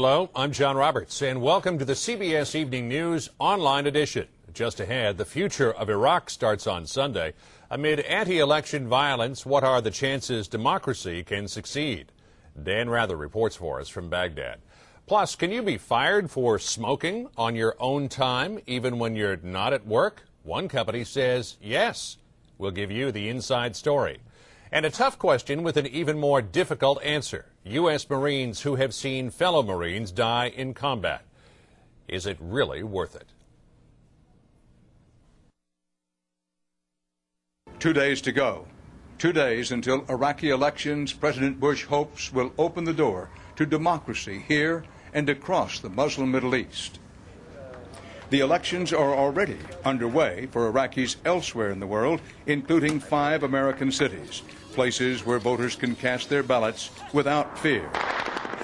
Hello, I'm John Roberts, and welcome to the CBS Evening News online edition. Just ahead, the future of Iraq starts on Sunday. Amid anti-election violence, what are the chances democracy can succeed? Dan Rather reports for us from Baghdad. Plus, can you be fired for smoking on your own time, even when you're not at work? One company says yes. We'll give you the inside story. And a tough question with an even more difficult answer. U.S. Marines who have seen fellow Marines die in combat. Is it really worth it? 2 days to go. 2 days until Iraqi elections. President Bush hopes will open the door to democracy here and across the Muslim Middle East. The elections are already underway for Iraqis elsewhere in the world, including 5 American cities, places where voters can cast their ballots without fear.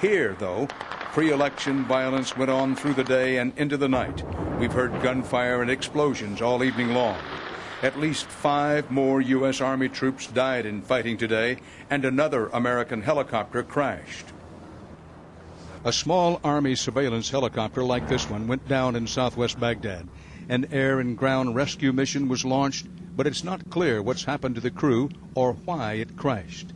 Here, though, pre-election violence went on through the day and into the night. We've heard gunfire and explosions all evening long. At least 5 more U.S. Army troops died in fighting today, and another American helicopter crashed. A small Army surveillance helicopter like this one went down in southwest Baghdad. An air and ground rescue mission was launched, but it's not clear what's happened to the crew or why it crashed.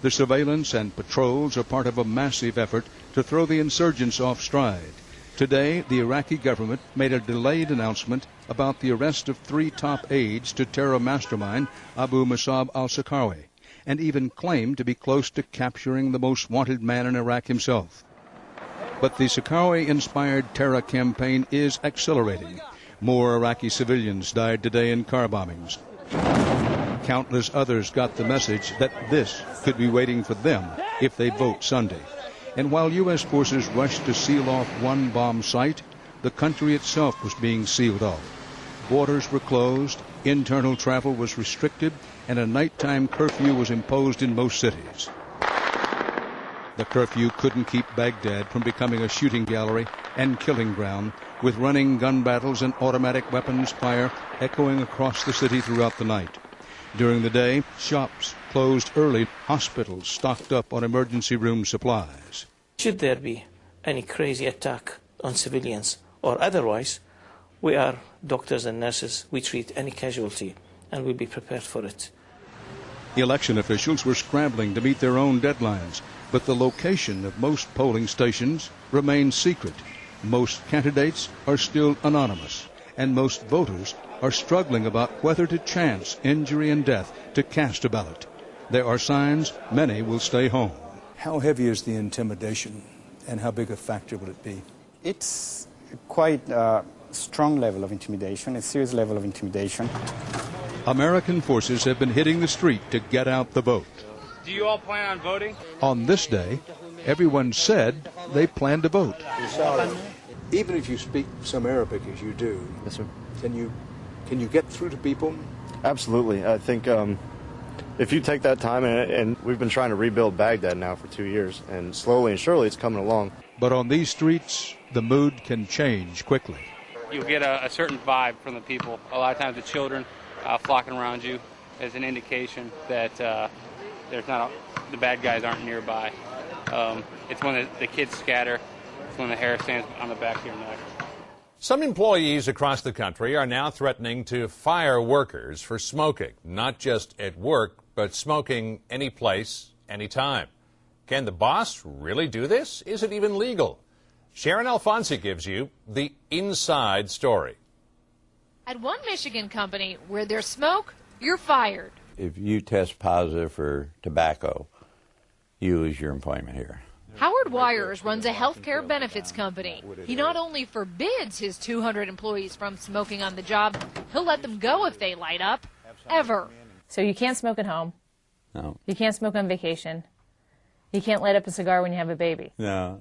The surveillance and patrols are part of a massive effort to throw the insurgents off stride. Today, the Iraqi government made a delayed announcement about the arrest of 3 top aides to terror mastermind Abu Musab al-Sakhawi, and even claimed to be close to capturing the most wanted man in Iraq himself. But the Sakhawi-inspired terror campaign is accelerating. More Iraqi civilians died today in car bombings. Countless others got the message that this could be waiting for them if they vote Sunday. And while U.S. forces rushed to seal off one bomb site, the country itself was being sealed off. Borders were closed, internal travel was restricted, and a nighttime curfew was imposed in most cities. The curfew couldn't keep Baghdad from becoming a shooting gallery and killing ground, with running gun battles and automatic weapons fire echoing across the city throughout the night. During the day, shops closed early, hospitals stocked up on emergency room supplies. Should there be any crazy attack on civilians or otherwise, we are doctors and nurses. We treat any casualty and we'll be prepared for it. Election officials were scrambling to meet their own deadlines, but the location of most polling stations remains secret. Most candidates are still anonymous, and most voters are struggling about whether to chance injury and death to cast a ballot. There are signs many will stay home. How heavy is the intimidation, and how big a factor will it be? It's quite a strong level of intimidation, a serious level of intimidation. American forces have been hitting the street to get out the vote. Do you all plan on voting? On this day, everyone said they plan to vote. Even if you speak some Arabic as you do, yes, sir. Can you get through to people? Absolutely. I think if you take that time, and we've been trying to rebuild Baghdad now for 2 years, and slowly and surely it's coming along. But on these streets, the mood can change quickly. You'll get a certain vibe from the people. A lot of times the children flocking around you as an indication that the bad guys aren't nearby. It's when the kids scatter. It's when the hair stands on the back of your neck. Some employees across the country are now threatening to fire workers for smoking, not just at work, but smoking any place, anytime. Can the boss really do this? Is it even legal? Sharon Alfonsi gives you the inside story. At one Michigan company, where there's smoke, you're fired. If you test positive for tobacco, you lose your employment here. Howard Wires runs a healthcare benefits company. He not only forbids his 200 employees from smoking on the job, he'll let them go if they light up, ever. So you can't smoke at home. No. You can't smoke on vacation. You can't light up a cigar when you have a baby. No.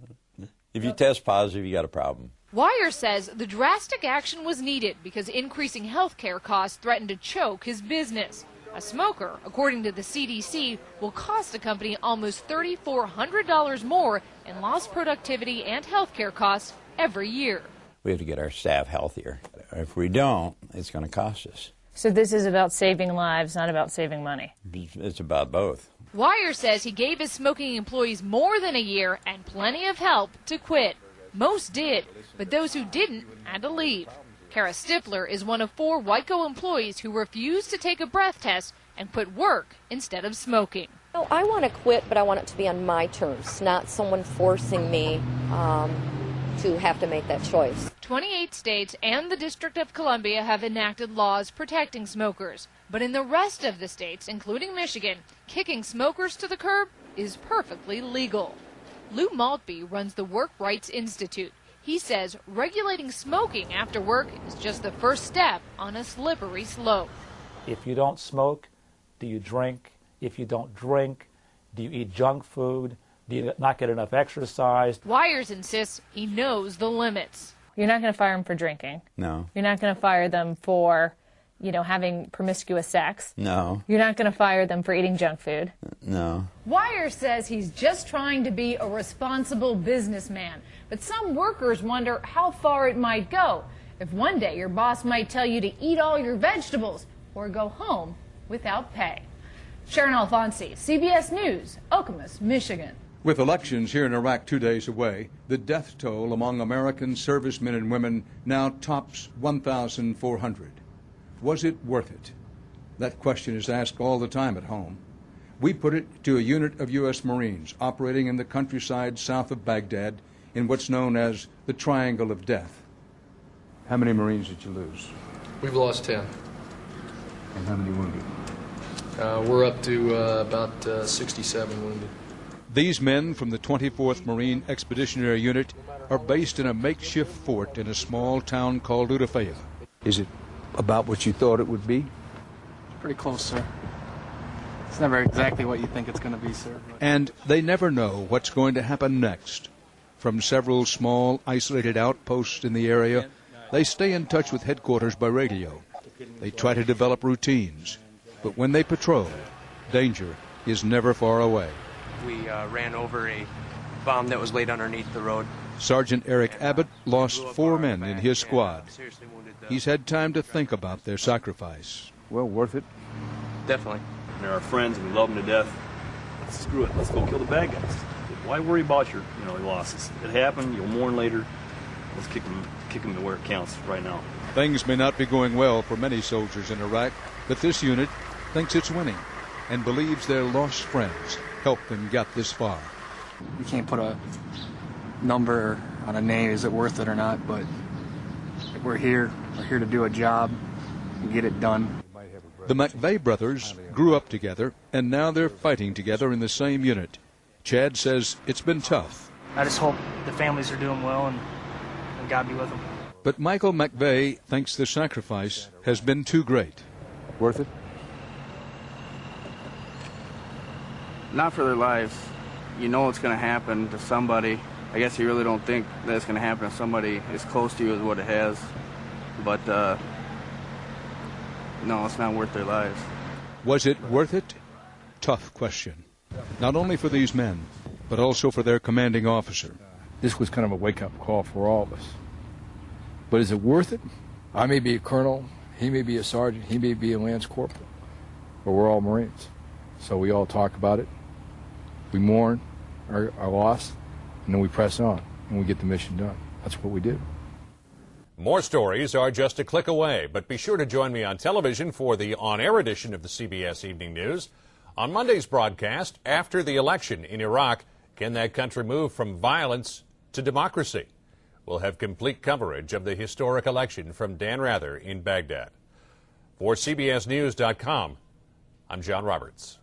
If you test positive, you got a problem. Wires says the drastic action was needed because increasing healthcare costs threatened to choke his business. A smoker, according to the CDC, will cost the company almost $3,400 more in lost productivity and health care costs every year. We have to get our staff healthier. If we don't, it's going to cost us. So this is about saving lives, not about saving money. It's about both. Wire says he gave his smoking employees more than a year and plenty of help to quit. Most did, but those who didn't had to leave. Kara Stifler is one of 4 Whiteco employees who refused to take a breath test and put work instead of smoking. No, I want to quit, but I want it to be on my terms, not someone forcing me to have to make that choice. 28 states and the District of Columbia have enacted laws protecting smokers. But in the rest of the states, including Michigan, kicking smokers to the curb is perfectly legal. Lou Maltby runs the Work Rights Institute. He says regulating smoking after work is just the first step on a slippery slope. If you don't smoke, do you drink? If you don't drink, do you eat junk food? Do you not get enough exercise? Wires insists he knows the limits. You're not going to fire them for drinking. No. You're not going to fire them for, having promiscuous sex. No. You're not going to fire them for eating junk food. No. Wires says he's just trying to be a responsible businessman. But some workers wonder how far it might go. If one day your boss might tell you to eat all your vegetables or go home without pay. Sharon Alfonsi, CBS News, Okemos, Michigan. With elections here in Iraq 2 days away, the death toll among American servicemen and women now tops 1,400. Was it worth it? That question is asked all the time at home. We put it to a unit of U.S. Marines operating in the countryside south of Baghdad in what's known as the Triangle of Death. How many Marines did you lose? We've lost 10. And how many wounded? We're up to about 67 wounded. These men from the 24th Marine Expeditionary Unit are based in a makeshift fort in a small town called Udafaya. Is it about what you thought it would be? Pretty close, sir. It's never exactly what you think it's going to be, sir. And they never know what's going to happen next. From several small, isolated outposts in the area, they stay in touch with headquarters by radio. They try to develop routines. But when they patrol, danger is never far away. We ran over a bomb that was laid underneath the road. Sergeant Eric Abbott lost 4 men in his squad. He's had time to think about their sacrifice. Well, worth it? Definitely. They're our friends and we love them to death. Let's screw it. Let's go kill the bad guys. Why worry about your losses? It happened. You'll mourn later. Let's kick them to where it counts right now. Things may not be going well for many soldiers in Iraq, but this unit thinks it's winning and believes their lost friends helped them get this far. You can't put a number on a name, is it worth it or not, but we're here to do a job and get it done. The McVeigh brothers grew up together, and now they're fighting together in the same unit. Chad says it's been tough. I just hope the families are doing well and God be with them. But Michael McVeigh thinks the sacrifice has been too great. Worth it? Not for their lives. You know it's going to happen to somebody. I guess you really don't think that it's going to happen to somebody as close to you as what it has. But, no, it's not worth their lives. Was it worth it? Tough question. Not only for these men, but also for their commanding officer. This was kind of a wake-up call for all of us. But is it worth it? I may be a colonel, he may be a sergeant, he may be a lance corporal, but we're all Marines. So we all talk about it, we mourn our loss, and then we press on, and we get the mission done. That's what we do. More stories are just a click away, but be sure to join me on television for the on-air edition of the CBS Evening News. On Monday's broadcast, after the election in Iraq, can that country move from violence to democracy? We'll have complete coverage of the historic election from Dan Rather in Baghdad. For CBSNews.com, I'm John Roberts.